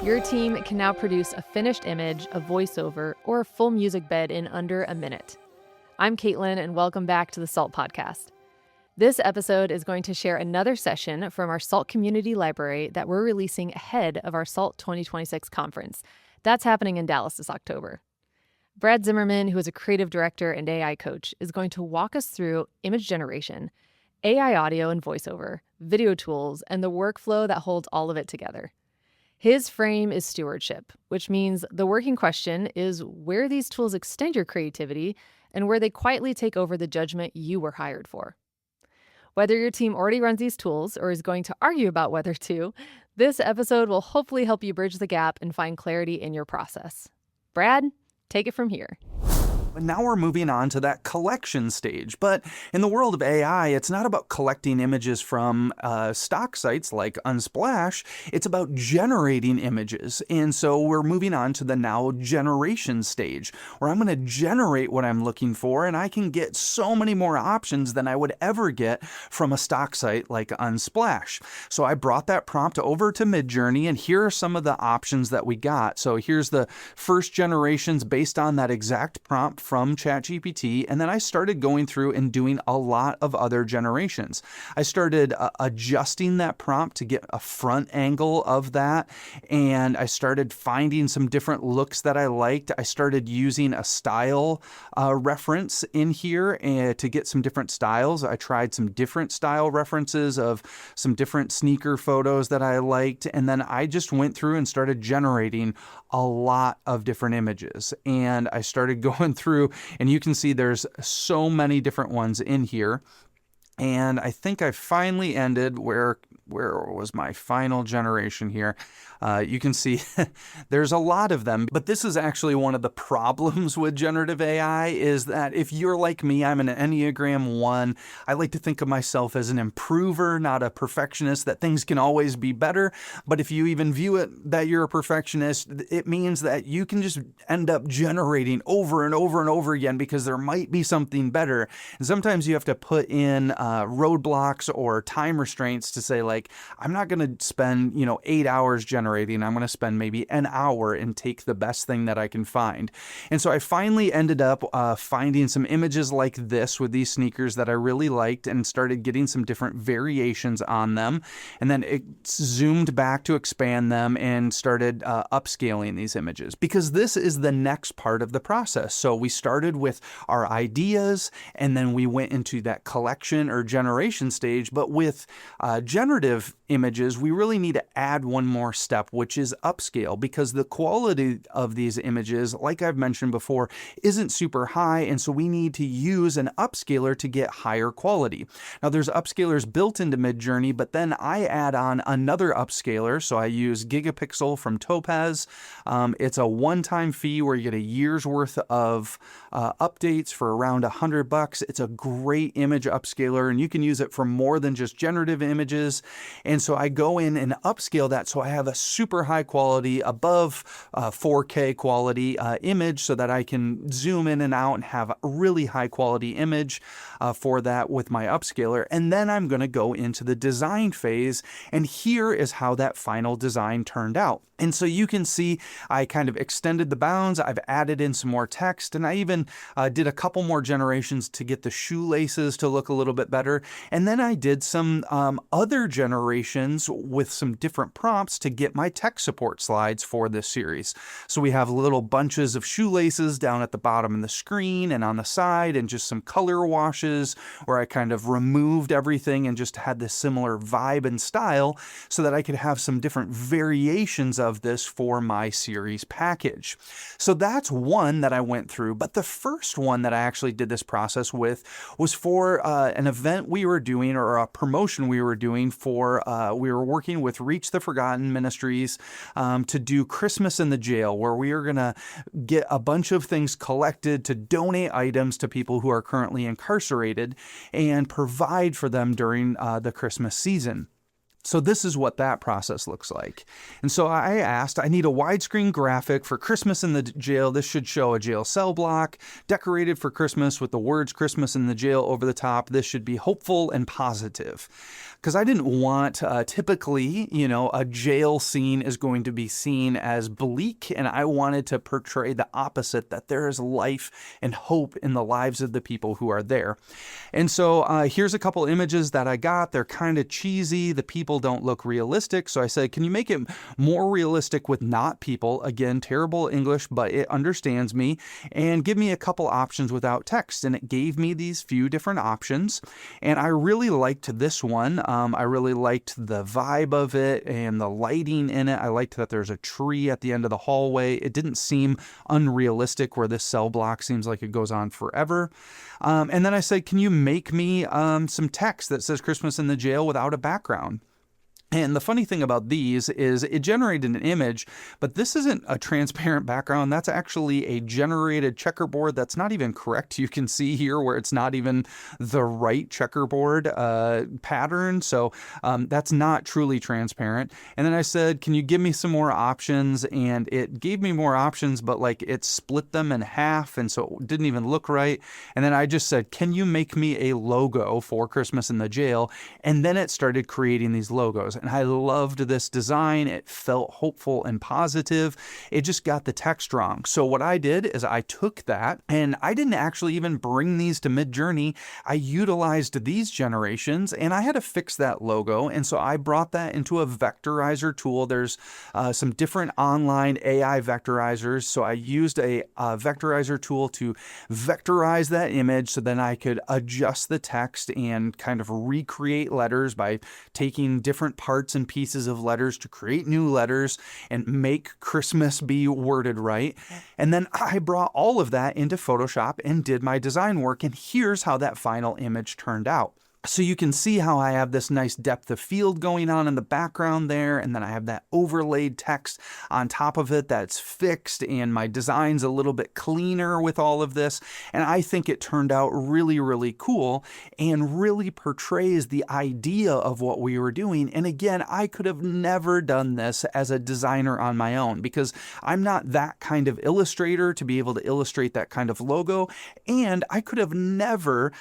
Your team can now produce a finished image, a voiceover, or a full music bed in under a minute. I'm Caitlin, and welcome back to the SALT Podcast. This episode is going to share another session from our SALT Community Library that we're releasing ahead of our SALT 2026 conference. That's happening in Dallas this October. Brad Zimmerman, who is a creative director and AI coach, is going to walk us through image generation, AI audio and voiceover, video tools, and the workflow that holds all of it together. His frame is stewardship, which means the working question is where these tools extend your creativity and where they quietly take over the judgment you were hired for. Whether your team already runs these tools or is going to argue about whether to, this episode will hopefully help you bridge the gap and find clarity in your process. Brad, take it from here. But now we're moving on to that collection stage. But in the world of AI, it's not about collecting images from stock sites like Unsplash. It's about generating images. And so we're moving on to the now generation stage, where I'm going to generate what I'm looking for, and I can get so many more options than I would ever get from a stock site like Unsplash. So I brought that prompt over to Midjourney, and here are some of the options that we got. So here's the first generations based on that exact prompt from ChatGPT, and then I started going through and doing a lot of other generations. I started adjusting that prompt to get a front angle of that, and I started finding some different looks that I liked. I started using a style reference in here to get some different styles. I tried some different style references of some different sneaker photos that I liked, and then I just went through and started generating a lot of different images. And I started going through, and you can see there's so many different ones in here. And I think I finally ended where was my final generation here? You can see there's a lot of them, but this is actually one of the problems with generative AI is that if you're like me, I'm an Enneagram 1. I like to think of myself as an improver, not a perfectionist, that things can always be better. But if you even view it that you're a perfectionist, it means that you can just end up generating over and over and over again because there might be something better. And sometimes you have to put in roadblocks or time restraints to say, like, I'm not going to spend, 8 hours generating. I'm going to spend maybe an hour and take the best thing that I can find. And so I finally ended up finding some images like this with these sneakers that I really liked and started getting some different variations on them. And then it zoomed back to expand them and started upscaling these images, because this is the next part of the process. So we started with our ideas, and then we went into that collection or generation stage. But with generative images, we really need to add one more step, which is upscale, because the quality of these images, like I've mentioned before, isn't super high. And so we need to use an upscaler to get higher quality. Now there's upscalers built into Midjourney, but then I add on another upscaler. So I use Gigapixel from Topaz. It's a one-time fee where you get a year's worth of updates for around $100. It's a great image upscaler, and you can use it for more than just generative images. And so I go in and upscale that so I have a super high quality, above 4K quality image, so that I can zoom in and out and have a really high quality image for that with my upscaler. And then I'm going to go into the design phase, and here is how that final design turned out. And so you can see I kind of extended the bounds. I've added in some more text, and I even did a couple more generations to get the shoelaces to look a little bit better. And then I did some other generations with some different prompts to get my tech support slides for this series. So we have little bunches of shoelaces down at the bottom of the screen and on the side, and just some color washes where I kind of removed everything and just had this similar vibe and style so that I could have some different variations of this for my series package. So that's one that I went through. But the first one that I actually did this process with was for an event we were doing, or a promotion we were doing for, we were working with Reach the Forgotten Ministries to do Christmas in the Jail, where we are going to get a bunch of things collected to donate items to people who are currently incarcerated and provide for them during the Christmas season. So this is what that process looks like. And so I asked, I need a widescreen graphic for Christmas in the jail. This should show a jail cell block decorated for Christmas with the words Christmas in the jail over the top. This should be hopeful and positive. Because I didn't want, typically, a jail scene is going to be seen as bleak, and I wanted to portray the opposite, that there is life and hope in the lives of the people who are there. And so here's a couple images that I got. They're kind of cheesy. The people don't look realistic. So I said, can you make it more realistic with not people? Again, terrible English, but it understands me. And give me a couple options without text. And it gave me these few different options. And I really liked this one. I really liked the vibe of it and the lighting in it. I liked that there's a tree at the end of the hallway. It didn't seem unrealistic where this cell block seems like it goes on forever. And then I said, can you make me some text that says Christmas in the jail without a background? And the funny thing about these is it generated an image, but this isn't a transparent background. That's actually a generated checkerboard that's not even correct. You can see here where it's not even the right checkerboard pattern. So that's not truly transparent. And then I said, can you give me some more options? And it gave me more options, but like it split them in half. And so it didn't even look right. And then I just said, can you make me a logo for Christmas in the jail? And then it started creating these logos. And I loved this design. It felt hopeful and positive. It just got the text wrong. So what I did is I took that, and I didn't actually even bring these to Midjourney. I utilized these generations, and I had to fix that logo. And so I brought that into a vectorizer tool. There's some different online AI vectorizers. So I used a vectorizer tool to vectorize that image so then I could adjust the text and kind of recreate letters by taking different parts and pieces of letters to create new letters and make Christmas be worded right. And then I brought all of that into Photoshop and did my design work. And here's how that final image turned out. So you can see how I have this nice depth of field going on in the background there, and then I have that overlaid text on top of it that's fixed, and my design's a little bit cleaner with all of this, and I think it turned out really, really cool and really portrays the idea of what we were doing. And again, I could have never done this as a designer on my own because I'm not that kind of illustrator to be able to illustrate that kind of logo, and I could have never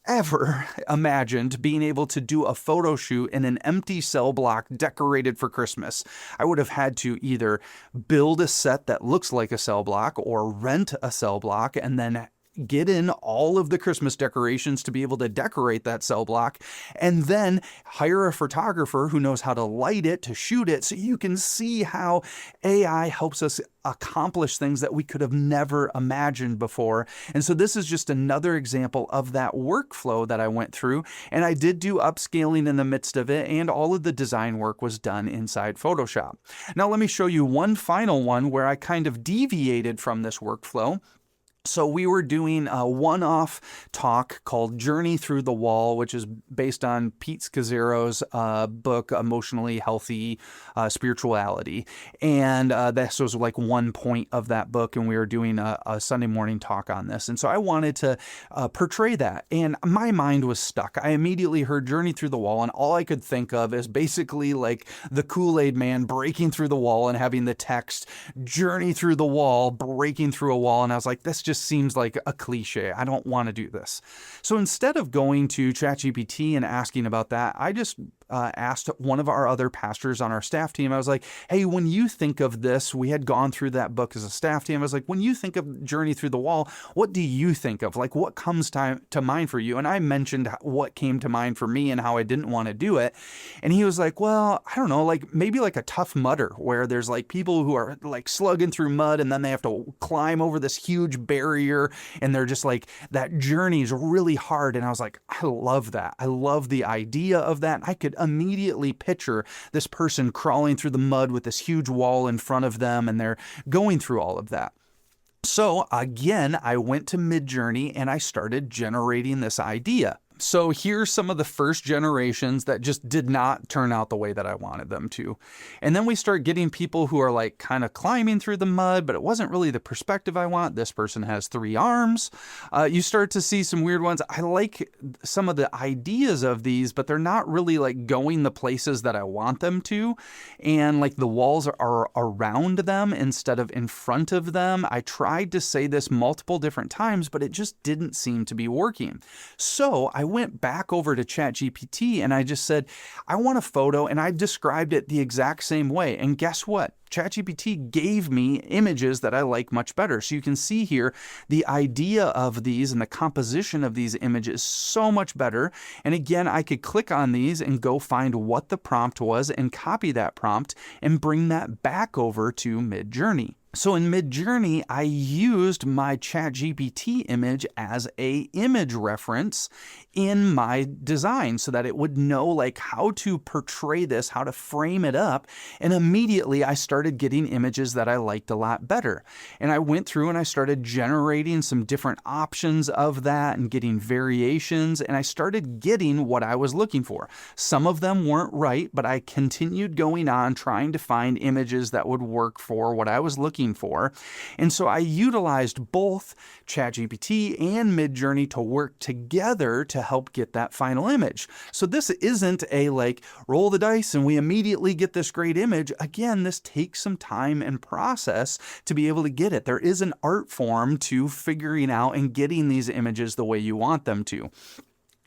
ever imagined being able to do a photo shoot in an empty cell block decorated for Christmas. I would have had to either build a set that looks like a cell block or rent a cell block and then get in all of the Christmas decorations to be able to decorate that cell block, and then hire a photographer who knows how to light it to shoot it. So you can see how AI helps us accomplish things that we could have never imagined before. And so this is just another example of that workflow that I went through. And I did do upscaling in the midst of it, and all of the design work was done inside Photoshop. Now let me show you one final one where I kind of deviated from this workflow. So we were doing a one-off talk called Journey Through the Wall, which is based on Pete Scazzero's book, Emotionally Healthy Spirituality. And this was like one point of that book, and we were doing a Sunday morning talk on this. And so I wanted to portray that, and my mind was stuck. I immediately heard Journey Through the Wall, and all I could think of is basically like the Kool-Aid man breaking through the wall and having the text, Journey Through the Wall, breaking through a wall. And I was like, this just seems like a cliche. I don't want to do this. So instead of going to ChatGPT and asking about that, I just asked one of our other pastors on our staff team. I was like, hey, when you think of this, we had gone through that book as a staff team. I was like, when you think of Journey Through the Wall, what do you think of? Like, what comes to mind for you? And I mentioned what came to mind for me and how I didn't want to do it. And he was like, well, I don't know, like maybe like a Tough Mudder, where there's like people who are like slugging through mud and then they have to climb over this huge barrier, and they're just like, that journey is really hard. And I was like, I love that. I love the idea of that. I could immediately picture this person crawling through the mud with this huge wall in front of them, and they're going through all of that. So again, I went to Midjourney and I started generating this idea. So here's some of the first generations that just did not turn out the way that I wanted them to. And then we start getting people who are like kind of climbing through the mud, but it wasn't really the perspective I want. This person has 3 arms. You start to see some weird ones. I like some of the ideas of these, but they're not really like going the places that I want them to. And like the walls are around them instead of in front of them. I tried to say this multiple different times, but it just didn't seem to be working. So I went back over to ChatGPT and I just said, I want a photo, and I described it the exact same way. And guess what? ChatGPT gave me images that I like much better. So you can see here the idea of these and the composition of these images so much better. And again, I could click on these and go find what the prompt was and copy that prompt and bring that back over to Midjourney. So in Midjourney, I used my ChatGPT image as a image reference in my design so that it would know like how to portray this, how to frame it up. And immediately I started getting images that I liked a lot better. And I went through and I started generating some different options of that and getting variations. And I started getting what I was looking for. Some of them weren't right, but I continued going on trying to find images that would work for what I was looking for. And so I utilized both ChatGPT and Midjourney to work together to help get that final image. So this isn't a like roll the dice and we immediately get this great image. Again, this takes some time and process to be able to get it. There is an art form to figuring out and getting these images the way you want them to.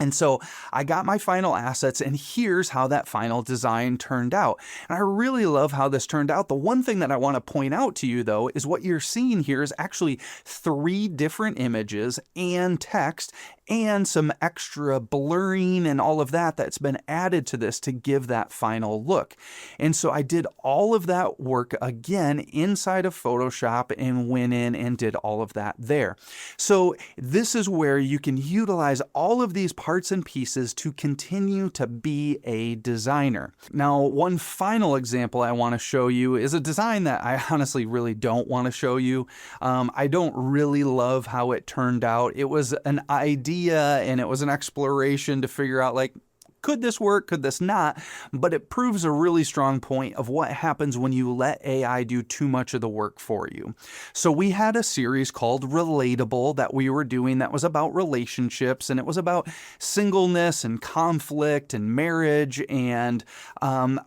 And so I got my final assets, and here's how that final design turned out. And I really love how this turned out. The one thing that I want to point out to you, though, is what you're seeing here is actually 3 different images and text and some extra blurring and all of that that's been added to this to give that final look. And so I did all of that work again inside of Photoshop and went in and did all of that there. So this is where you can utilize all of these parts and pieces to continue to be a designer. Now, one final example I want to show you is a design that I honestly really don't want to show you. I don't really love how it turned out. It was an idea and it was an exploration to figure out like, could this work? Could this not? But it proves a really strong point of what happens when you let AI do too much of the work for you. So we had a series called Relatable that we were doing that was about relationships, and it was about singleness and conflict and marriage, and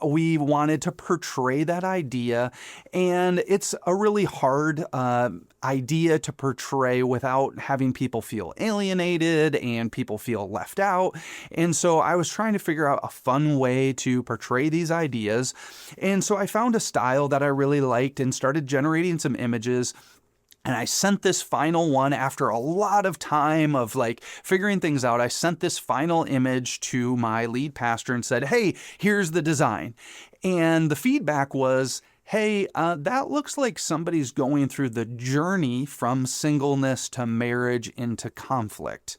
we wanted to portray that idea. And it's a really hard idea to portray without having people feel alienated and people feel left out. And so I was trying to figure out a fun way to portray these ideas. And so I found a style that I really liked and started generating some images. And I sent this final one after a lot of time of like figuring things out. I sent this final image to my lead pastor and said, hey, here's the design. And the feedback was, hey, that looks like somebody's going through the journey from singleness to marriage into conflict.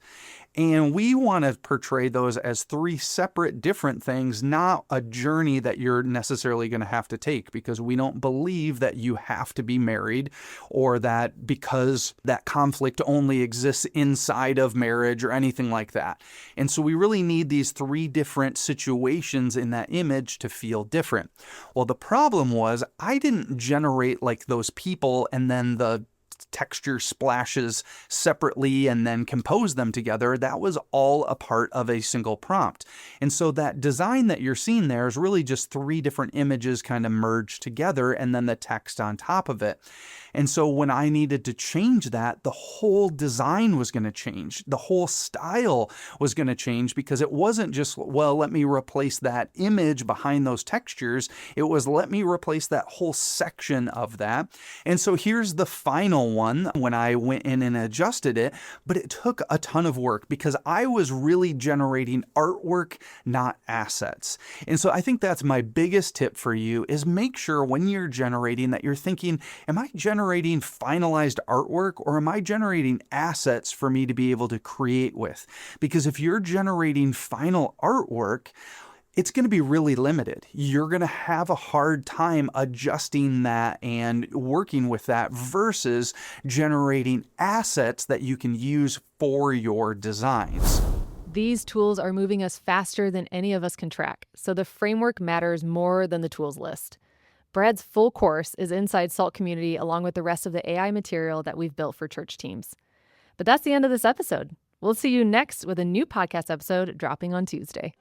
And we want to portray those as 3 separate different things, not a journey that you're necessarily going to have to take, because we don't believe that you have to be married or that because that conflict only exists inside of marriage or anything like that. And so we really need these 3 different situations in that image to feel different. Well, the problem was I didn't generate like those people and then the texture splashes separately and then compose them together. That was all a part of a single prompt. And so that design that you're seeing there is really just 3 different images kind of merged together and then the text on top of it. And so when I needed to change that, the whole design was going to change. The whole style was going to change because it wasn't just, well, let me replace that image behind those textures. It was, let me replace that whole section of that. And so here's the final one when I went in and adjusted it, but it took a ton of work because I was really generating artwork, not assets. And so I think that's my biggest tip for you is make sure when you're generating that you're thinking, am I generating finalized artwork or am I generating assets for me to be able to create with? Because if you're generating final artwork, it's going to be really limited. You're going to have a hard time adjusting that and working with that versus generating assets that you can use for your designs. These tools are moving us faster than any of us can track, so the framework matters more than the tools list. Brad's full course is inside SALT Community along with the rest of the AI material that we've built for church teams. But that's the end of this episode. We'll see you next with a new podcast episode dropping on Tuesday.